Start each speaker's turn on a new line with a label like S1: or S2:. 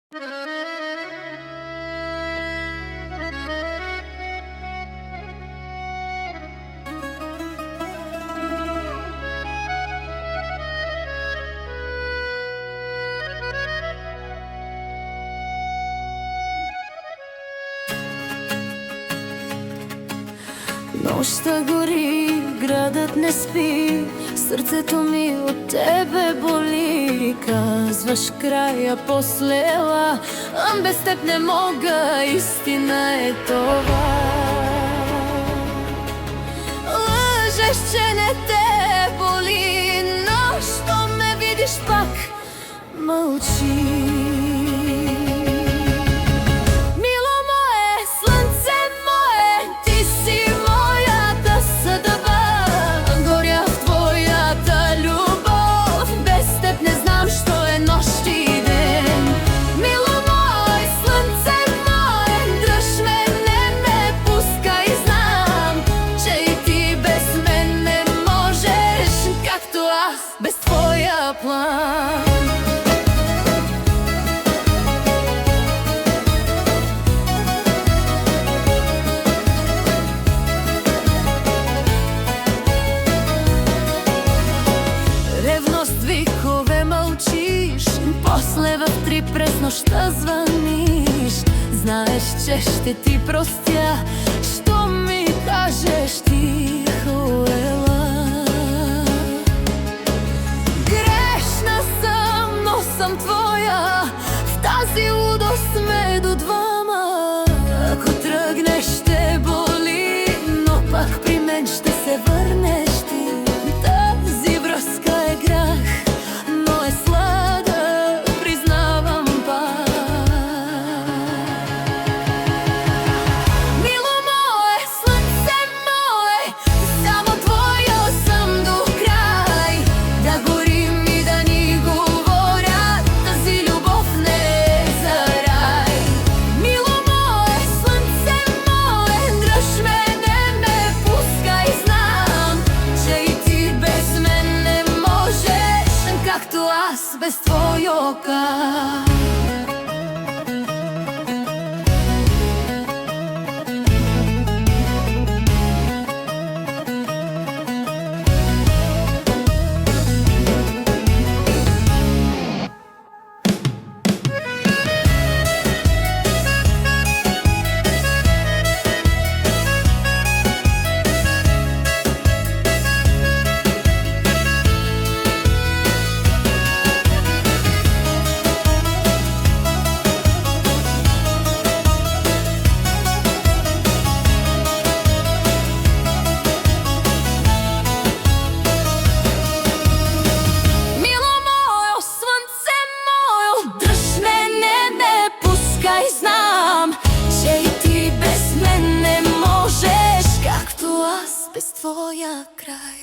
S1: Нощта гори, градът не спи, сърцето ми от тебе боли. Казваш края после ела, без теб не мога, истина е това. Лъжеш, че не те боли, но що ме видиш пак мълчи. Без твоя план ревност, викове, мълчиш, после в 3 през нощта звъниш. Знаеш, че ще ти простя, що ми кажеш тихо ела. Съм твоя, в тази лудост сме до двама. Ако тръгнеш ще боли, но пак при мен ще се върнеш ти. Тази връзка е грях, но е сладък, признавам пак. Мило мое, слънце мое, само твоя съм до край. Да горим и да ни говорят, тази любов не е за рай. Мило мое, слънце мое, дръж ме, не ме пускай, знам, че и ти без мен не можеш, както аз без твой ока. Знам, че и ти без мен не можеш, както аз без твоя край.